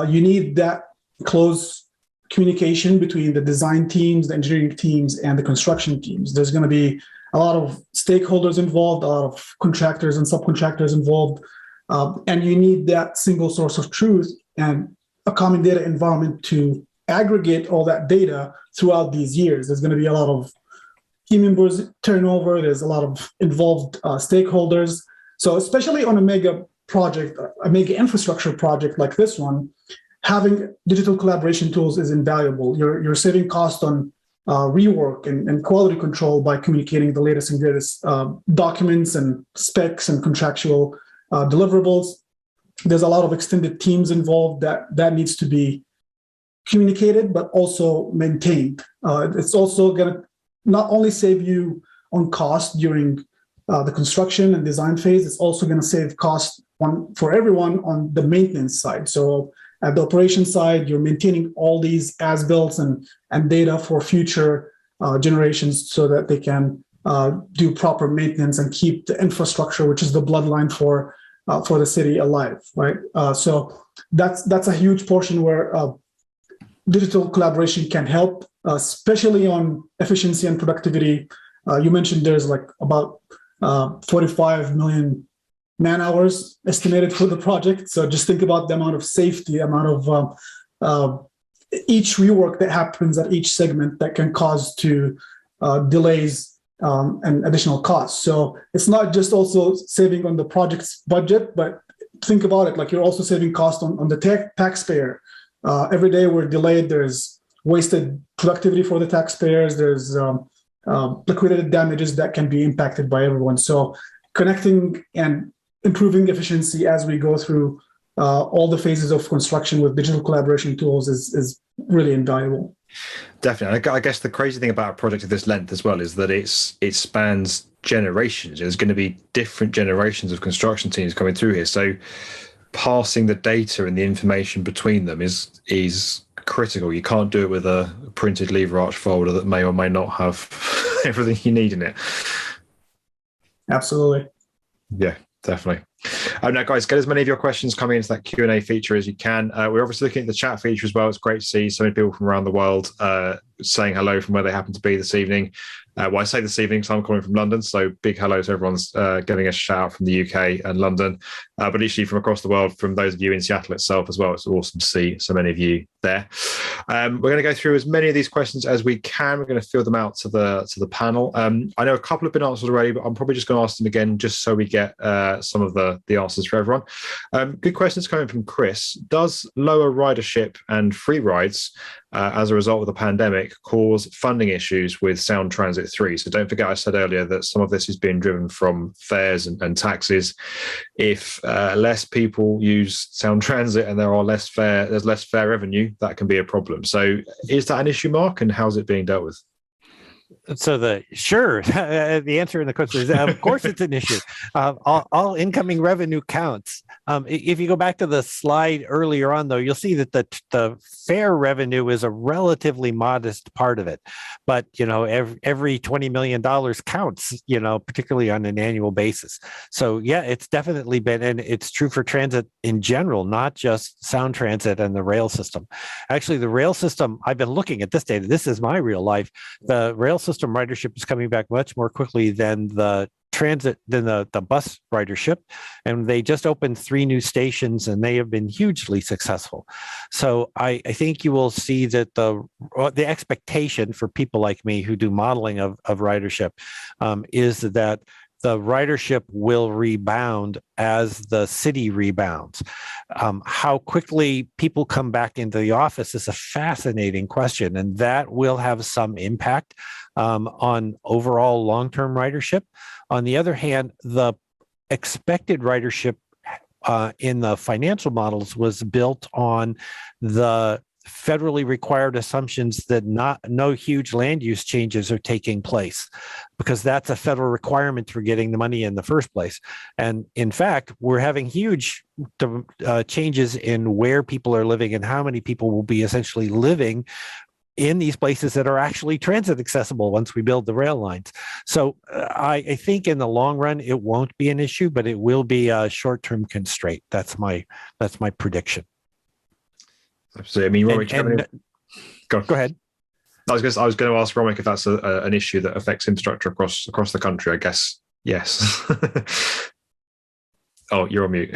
you need that close communication between the design teams, the engineering teams, and the construction teams. There's going to be a lot of stakeholders involved, a lot of contractors and subcontractors involved, and you need that single source of truth and a common data environment to aggregate all that data throughout these years. There's going to be a lot of team members turnover. There's a lot of involved stakeholders. So especially on a mega project, a mega infrastructure project like this one, having digital collaboration tools is invaluable. You're saving cost on rework and quality control by communicating the latest and greatest documents and specs and contractual deliverables. There's a lot of extended teams involved that needs to be communicated, but also maintained. It's also going to not only save you on cost during the construction and design phase, it's also going to save cost for everyone on the maintenance side. So at the operation side, you're maintaining all these as-builts and data for future generations so that they can do proper maintenance and keep the infrastructure, which is the bloodline for the city, alive, right? So that's a huge portion where digital collaboration can help, especially on efficiency and productivity. You mentioned there's like about 45 million man-hours estimated for the project. So just think about the amount of safety, amount of each rework that happens at each segment that can cause to delays and additional costs. So it's not just also saving on the project's budget, but think about it like you're also saving cost on the taxpayer. Every day we're delayed, there's wasted productivity for the taxpayers, there's liquidated damages that can be impacted by everyone. So connecting and improving efficiency as we go through all the phases of construction with digital collaboration tools is really invaluable. Definitely. I guess the crazy thing about a project of this length as well is that it spans generations. There's going to be different generations of construction teams coming through here. So passing the data and the information between them is critical. You can't do it with a printed lever arch folder that may or may not have everything you need in it. Absolutely. Yeah, definitely. Now, guys, get as many of your questions coming into that Q&A feature as you can. We're obviously looking at the chat feature as well. It's great to see so many people from around the world saying hello from where they happen to be this evening. Well, I say this evening because I'm calling from London, so big hello to everyone's giving a shout out from the UK and London, but actually from across the world, from those of you in Seattle itself as well. It's awesome to see so many of you there. We're going to go through as many of these questions as we can. We're going to fill them out to the panel. I know a couple have been answered already, but I'm probably just going to ask them again just so we get some of the answers for everyone. Good questions coming from Chris. Does lower ridership and free rides as a result of the pandemic cause funding issues with Sound Transit 3? So don't forget I said earlier that some of this is being driven from fares and taxes. If less people use Sound Transit and there's less fare revenue, that can be a problem. So is that an issue, Mark, and how's it being dealt with? So the answer in the question is, of course, it's an issue. All incoming revenue counts. If you go back to the slide earlier on, though, you'll see that the fare revenue is a relatively modest part of it. But, every $20 million counts, particularly on an annual basis. So, yeah, it's definitely been, and it's true for transit in general, not just Sound Transit and the rail system. Actually, the rail system, I've been looking at this data. This is my real life. The rail system ridership is coming back much more quickly than the bus ridership, and they just opened 3 new stations and they have been hugely successful. So I think you will see that the expectation for people like me who do modeling of ridership is that the ridership will rebound as the city rebounds. How quickly people come back into the office is a fascinating question, and that will have some impact on overall long-term ridership. On the other hand, the expected ridership in the financial models was built on the federally required assumptions that no huge land use changes are taking place, because that's a federal requirement for getting the money in the first place. And in fact, we're having huge changes in where people are living and how many people will be essentially living in these places that are actually transit accessible once we build the rail lines. So I think in the long run, it won't be an issue, but it will be a short-term constraint. That's my prediction. Absolutely. I mean, go ahead. I was going to ask Romic if that's an issue that affects infrastructure across the country. I guess yes. Oh, you're on mute.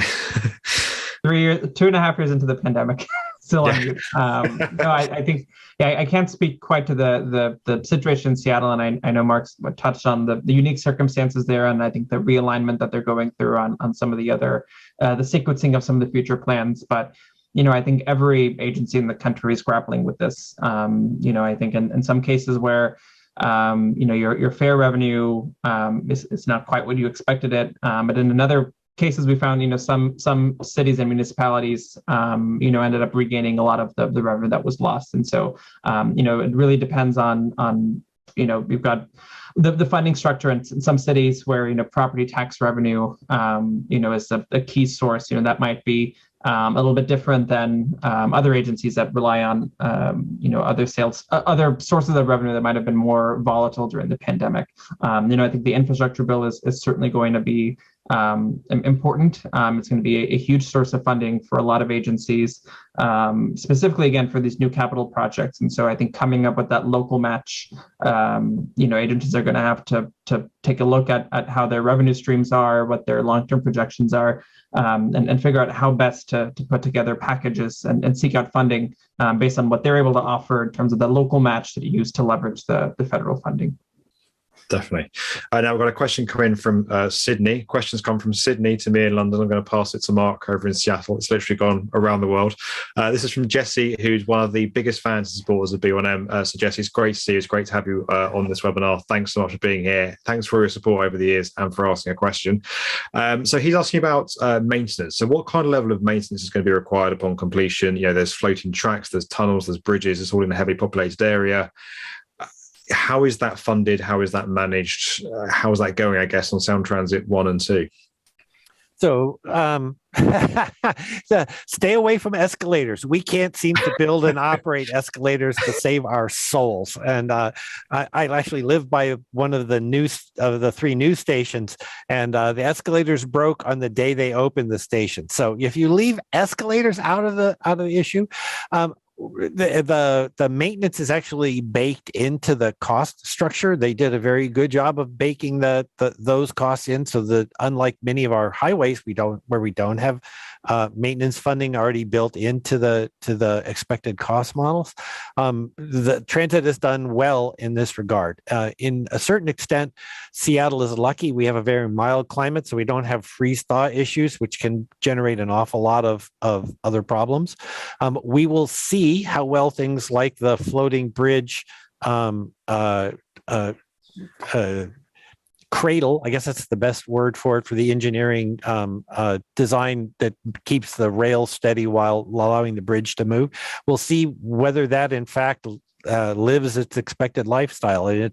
2.5 years into the pandemic, still on mute. No, I think I can't speak quite to the situation in Seattle, and I know Mark's touched on the unique circumstances there, and I think the realignment that they're going through on some of the other the sequencing of some of the future plans, but. I think every agency in the country is grappling with this. I think in some cases where, your fare revenue is not quite what you expected it, but in other cases we found, some cities and municipalities, ended up regaining a lot of the revenue that was lost. And so, it really depends on we've got the funding structure in some cities where, property tax revenue, is a key source. That might be a little bit different than other agencies that rely on, other sources of revenue that might have been more volatile during the pandemic. I think the infrastructure bill is certainly going to be important. It's going to be a huge source of funding for a lot of agencies, specifically, again, for these new capital projects. And so I think coming up with that local match, agencies are going to have to take a look at how their revenue streams are, what their long-term projections are, and figure out how best to put together packages and seek out funding based on what they're able to offer in terms of the local match that you use to leverage the federal funding. Definitely. Now we've got a question coming from Sydney. Questions come from Sydney to me in London. I'm going to pass it to Mark over in Seattle. It's literally gone around the world. This is from Jesse, who's one of the biggest fans and supporters of B1M. So Jesse, it's great to see you. It's great to have you on this webinar. Thanks so much for being here. Thanks for your support over the years and for asking a question. So he's asking about maintenance. So what kind of level of maintenance is going to be required upon completion? There's floating tracks, there's tunnels, there's bridges. It's all in a heavily populated area. How is that funded? How is that managed? How is that going, I guess, on Sound Transit 1 and 2? So stay away from escalators. We can't seem to build and operate escalators to save our souls. And I actually live by one of the 3 news stations, and the escalators broke on the day they opened the station. So if you leave escalators out of the issue, the maintenance is actually baked into the cost structure. They did a very good job of baking those costs in, so that unlike many of our highways, where we don't have maintenance funding already built into the expected cost models. The transit has done well in this regard. In a certain extent, Seattle is lucky. We have a very mild climate, so we don't have freeze-thaw issues, which can generate an awful lot of other problems. We will see how well things like the floating bridge cradle, I guess that's the best word for it, for the engineering design that keeps the rail steady while allowing the bridge to move. We'll see whether that in fact lives its expected lifestyle. And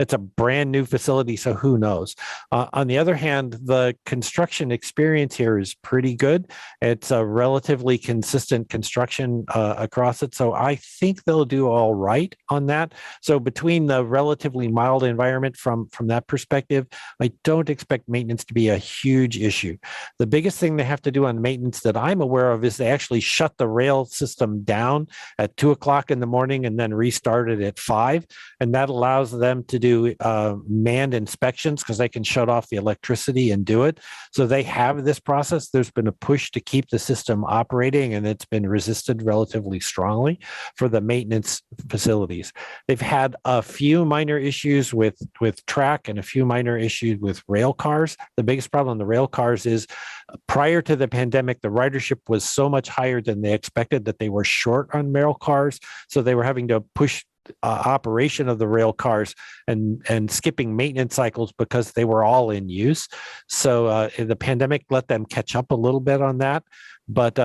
it's a brand new facility, so who knows? On the other hand, the construction experience here is pretty good. It's a relatively consistent construction across it, so I think they'll do all right on that. So between the relatively mild environment from that perspective, I don't expect maintenance to be a huge issue. The biggest thing they have to do on maintenance that I'm aware of is they actually shut the rail system down at 2 o'clock in the morning and then restarted at 5, and that allows them to do manned inspections because they can shut off the electricity and do it. So they have this process. There's been a push to keep the system operating, and it's been resisted relatively strongly for the maintenance facilities. They've had a few minor issues with track and a few minor issues with rail cars. The biggest problem on the rail cars is prior to the pandemic, the ridership was so much higher than they expected that they were short on rail cars. So they were having to push operation of the rail cars and skipping maintenance cycles because they were all in use. So the pandemic let them catch up a little bit on that. But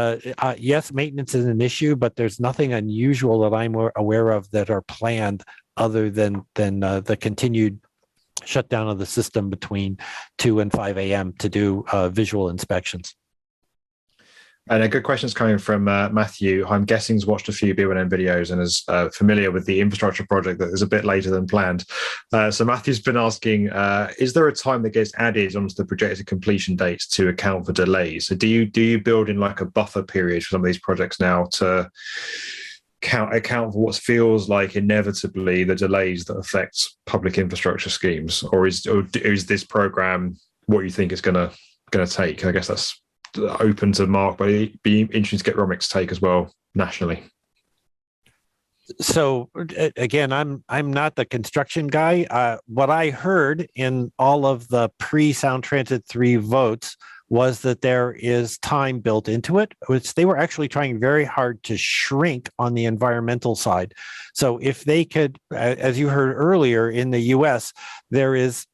yes, maintenance is an issue, but there's nothing unusual that I'm aware of that are planned other than the continued shutdown of the system between 2 and 5 a.m. to do visual inspections. And a good question is coming from Matthew, who I'm guessing has watched a few B1M videos and is familiar with the infrastructure project that is a bit later than planned. So Matthew's been asking, is there a time that gets added onto the projected completion dates to account for delays? So do you build in like a buffer period for some of these projects now to account for what feels like inevitably the delays that affect public infrastructure schemes? Or is this program what you think is going to take? I guess that's open to Mark, but it'd be interesting to get Romic's take as well nationally. So again, I'm not the construction guy. What I heard in all of the pre-Sound Transit 3 votes was that there is time built into it, which they were actually trying very hard to shrink on the environmental side. So if they could, as you heard earlier, in the US, there is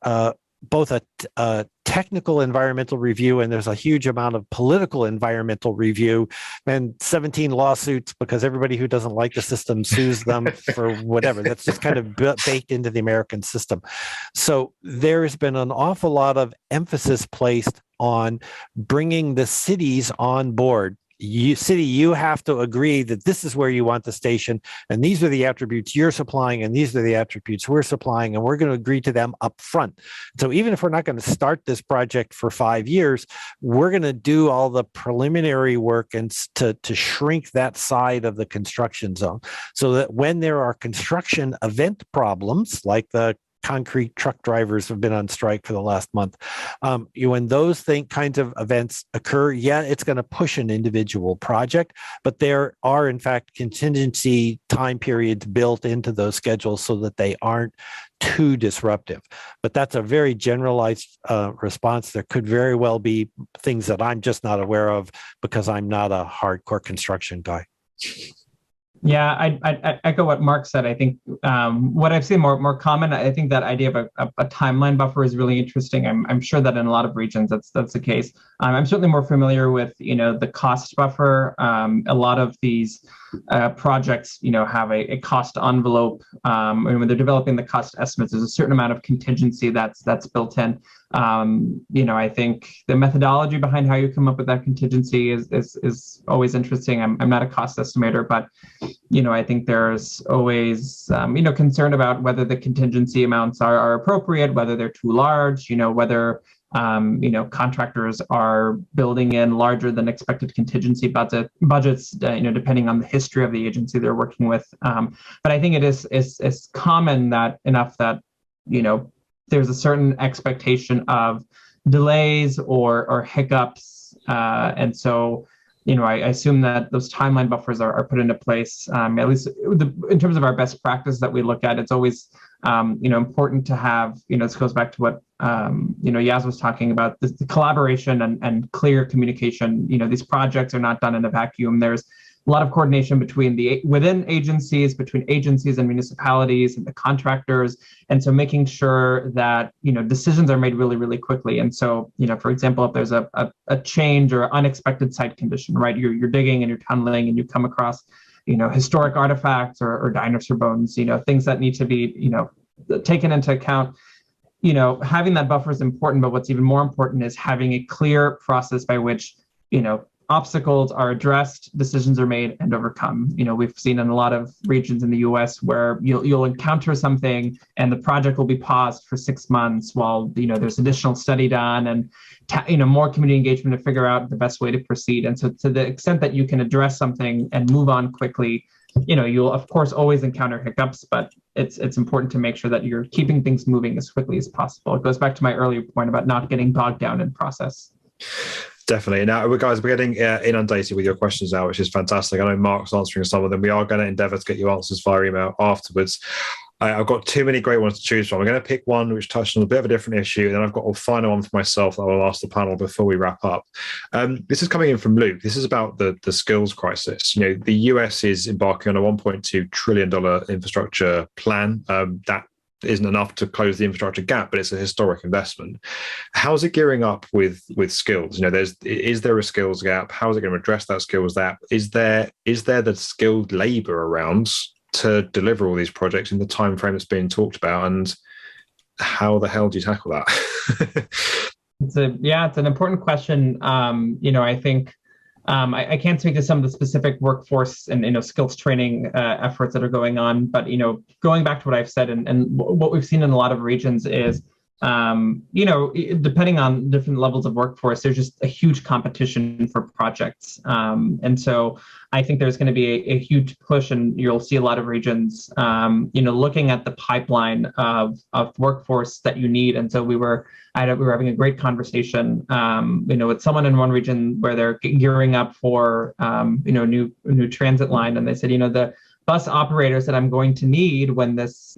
both a technical environmental review and there's a huge amount of political environmental review and 17 lawsuits because everybody who doesn't like the system sues them for whatever. That's just kind of baked into the American system. So there has been an awful lot of emphasis placed on bringing the cities on board. You have to agree that this is where you want the station, and these are the attributes you're supplying, and these are the attributes we're supplying, and we're going to agree to them up front. So even if we're not going to start this project for 5 years, we're going to do all the preliminary work and to shrink that side of the construction zone so that when there are construction event problems, like the concrete truck drivers have been on strike for the last month. When those kinds of events occur, it's going to push an individual project, but there are in fact contingency time periods built into those schedules so that they aren't too disruptive. But that's a very generalized response. There could very well be things that I'm just not aware of because I'm not a hardcore construction guy. Yeah, I echo what Mark said. I think what I've seen more common, I think that idea of a timeline buffer is really interesting. I'm sure that in a lot of regions that's the case. I'm certainly more familiar with the cost buffer. A lot of these projects, have a cost envelope, and when they're developing the cost estimates, there's a certain amount of contingency that's built in. I think the methodology behind how you come up with that contingency is always interesting. I'm not a cost estimator, but I think there's always concern about whether the contingency amounts are appropriate, whether they're too large, whether contractors are building in larger than expected contingency budgets, depending on the history of the agency they're working with. But I think it is common that there's a certain expectation of delays or hiccups. And so, I assume that those timeline buffers are put into place, at least in terms of our best practice that we look at. It's always, important to have, this goes back to what, Yaz was talking about, the collaboration and clear communication. These projects are not done in a vacuum. There's a lot of coordination within agencies, between agencies and municipalities and the contractors. And so making sure that, decisions are made really, really quickly. And so, for example, if there's a change or unexpected site condition, right, you're digging and you're tunneling and you come across, historic artifacts or dinosaur bones, things that need to be, taken into account. Having that buffer is important, but what's even more important is having a clear process by which, obstacles are addressed, decisions are made and overcome. We've seen in a lot of regions in the US where you'll encounter something and the project will be paused for 6 months while, there's additional study done and, more community engagement to figure out the best way to proceed. And so to the extent that you can address something and move on quickly, you'll of course always encounter hiccups, but it's important to make sure that you're keeping things moving as quickly as possible. It goes back to my earlier point about not getting bogged down in process. Definitely. Now, guys, we're getting inundated with your questions now, which is fantastic. I know Mark's answering some of them. We are going to endeavour to get you answers via email afterwards. I've got too many great ones to choose from. I'm going to pick one which touched on a bit of a different issue, and then I've got a final one for myself that I will ask the panel before we wrap up. This is coming in from Luke. This is about the skills crisis. The US is embarking on a $1.2 trillion infrastructure plan. That isn't enough to close the infrastructure gap, but it's a historic investment. How's it gearing up with skills? Is there a skills gap? How is it going to address that skills gap? Is there the skilled labor around to deliver all these projects in the time frame that's being talked about? And how the hell do you tackle that? It's an important question. I think I can't speak to some of the specific workforce and skills training efforts that are going on, but going back to what I've said and what we've seen in a lot of regions is depending on different levels of workforce, there's just a huge competition for projects, and so I think there's going to be a huge push, and you'll see a lot of regions looking at the pipeline of workforce that you need. And so we were having a great conversation, with someone in one region where they're gearing up for, new transit line. And they said, the bus operators that I'm going to need when this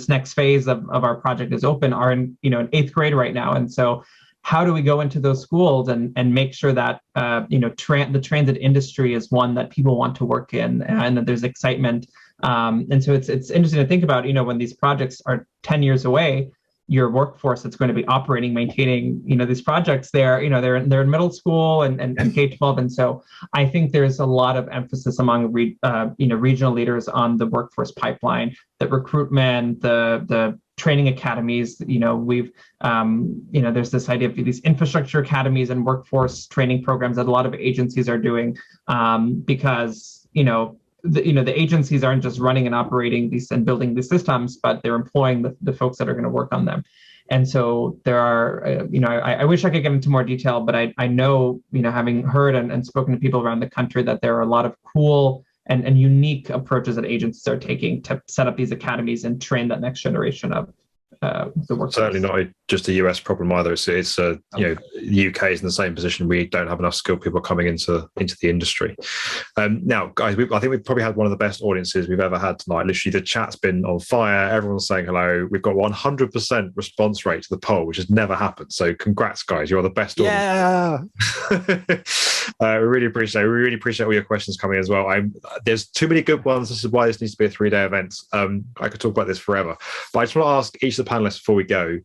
next phase of our project is open are in 8th grade right now. And so how do we go into those schools and make sure that, the transit industry is one that people want to work in and that there's excitement. And so it's interesting to think about, when these projects are 10 years away, your workforce that's going to be operating, maintaining, these projects, they're in middle school and K-12. And so I think there's a lot of emphasis among, regional leaders on the workforce pipeline, the recruitment, the training academies. We've, there's this idea of these infrastructure academies and workforce training programs that a lot of agencies are doing, because, the agencies aren't just running and operating these and building these systems, but they're employing the folks that are going to work on them. And so there are, I wish I could get into more detail, but I know, having heard and spoken to people around the country, that there are a lot of cool and unique approaches that agencies are taking to set up these academies and train that next generation of the workforce. Certainly not just a US problem either. It's the UK is in the same position. We don't have enough skilled people coming into the industry. Now, guys, I think we've probably had one of the best audiences we've ever had tonight. Literally, the chat's been on fire. Everyone's saying hello. We've got 100% response rate to the poll, which has never happened. So, congrats, guys! You're the best audience. Yeah. We really appreciate it. We really appreciate all your questions coming as well. There's too many good ones. This is why this needs to be a 3-day event. I could talk about this forever. But I just want to ask each of the panelists before we go,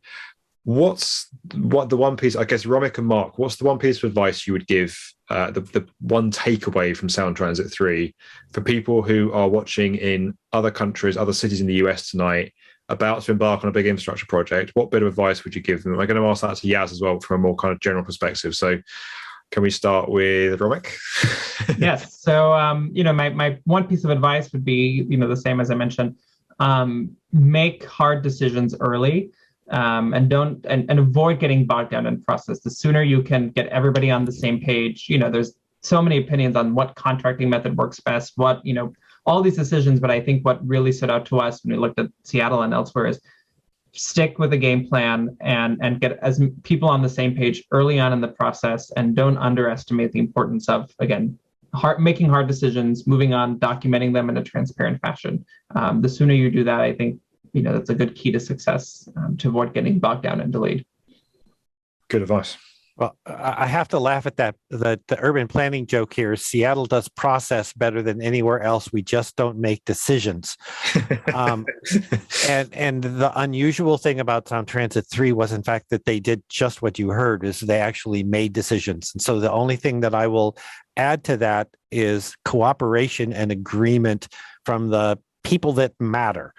What the one piece, I guess, Romik and Mark, what's the one piece of advice you would give, the one takeaway from Sound Transit 3 for people who are watching in other countries, other cities in the US tonight, about to embark on a big infrastructure project? What bit of advice would you give them? I'm going to ask that to Yaz as well from a more kind of general perspective. So can we start with Romik? Yes. So, my one piece of advice would be, the same as I mentioned, make hard decisions early. And avoid getting bogged down in process. The sooner you can get everybody on the same page, there's so many opinions on what contracting method works best, all these decisions. But I think what really stood out to us when we looked at Seattle and elsewhere is stick with a game plan and get as people on the same page early on in the process, and don't underestimate the importance of, again, making hard decisions, moving on, documenting them in a transparent fashion. The sooner you do that, I think, that's a good key to success, to avoid getting bogged down and delayed. Good advice. Well, I have to laugh at that. The urban planning joke here is Seattle does process better than anywhere else. We just don't make decisions. And the unusual thing about Sound Transit 3 was, in fact, that they did just what you heard, is they actually made decisions. And so the only thing that I will add to that is cooperation and agreement from the people that matter.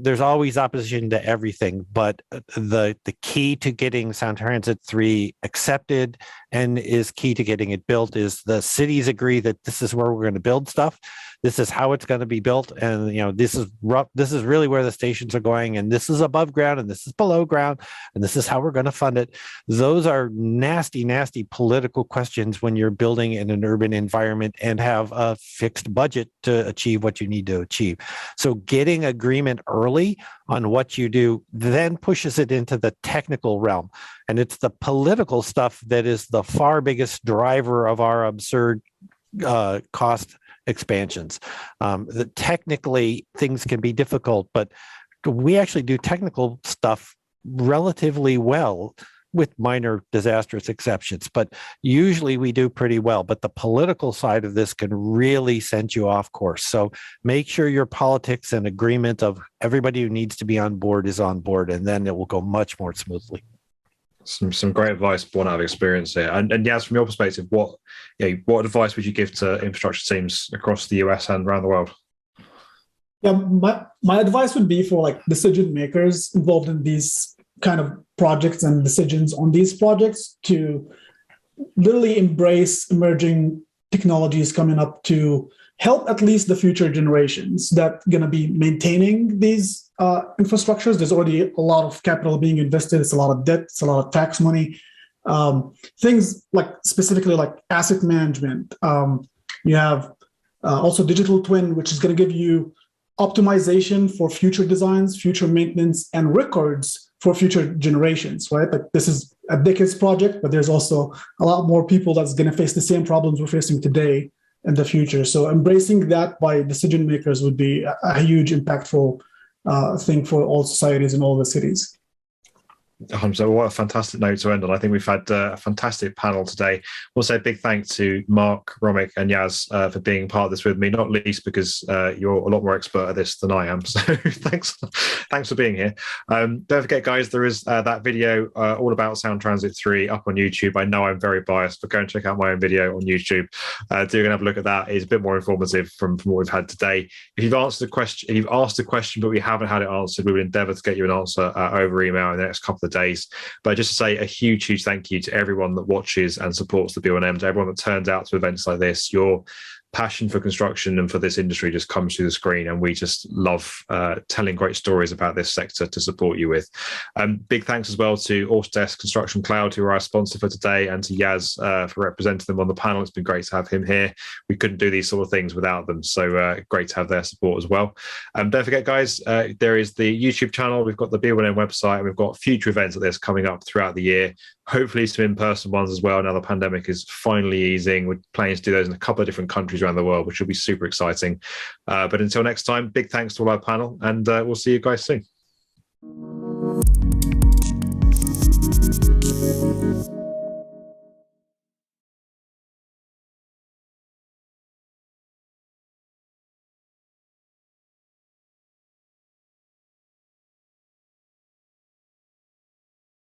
There's always opposition to everything, but the key to getting Sound Transit 3 accepted and is key to getting it built is the cities agree that this is where we're going to build stuff. This is how it's going to be built, and this is really where the stations are going, and this is above ground, and this is below ground, and this is how we're going to fund it. Those are nasty, nasty political questions when you're building in an urban environment and have a fixed budget to achieve what you need to achieve. So getting agreement early on what you do then pushes it into the technical realm, and it's the political stuff that is the far biggest driver of our absurd cost expansions. Technically, things can be difficult, but we actually do technical stuff relatively well, with minor disastrous exceptions. But usually we do pretty well. But the political side of this can really send you off course. So make sure your politics and agreement of everybody who needs to be on board is on board, and then it will go much more smoothly. Some great advice born out of experience here. And Yaz, from your perspective, what advice would you give to infrastructure teams across the US and around the world? Yeah, my advice would be for decision makers involved in these kind of projects and decisions on these projects to literally embrace emerging technologies coming up to help at least the future generations that are going to be maintaining these infrastructures. There's already a lot of capital being invested. It's a lot of debt. It's a lot of tax money. Things specifically like asset management. You have also digital twin, which is going to give you optimization for future designs, future maintenance, and records for future generations, right? This is a decades project, but there's also a lot more people that's going to face the same problems we're facing today in the future. So embracing that by decision makers would be a huge impactful thing for all societies and all the cities. So what a fantastic note to end on. I think we've had a fantastic panel today. Also, a big thanks to Mark, Romik, and Yaz for being part of this with me, not least because you're a lot more expert at this than I am. So thanks for being here. Don't forget, guys, there is that video all about Sound Transit 3 up on YouTube. I know I'm very biased, but go and check out my own video on YouTube. Do go and have a look at that. It's a bit more informative from what we've had today. If you've asked a question, but we haven't had it answered, we would endeavour to get you an answer over email in the next couple of days. But just to say a huge thank you to everyone that watches and supports the B1M, to everyone that turns out to events like this. Your passion for construction and for this industry just comes through the screen, and we just love telling great stories about this sector to support you with. Big thanks as well to Autodesk Construction Cloud, who are our sponsor for today, and to Yaz for representing them on the panel. It's been great to have him here. We couldn't do these sort of things without them, so great to have their support as well. Don't forget, guys, there is the YouTube channel. We've got the B1M website, and we've got future events like this coming up throughout the year. Hopefully some in-person ones as well. Now the pandemic is finally easing. We're planning to do those in a couple of different countries around the world, which will be super exciting. But until next time, big thanks to all our panel, and we'll see you guys soon.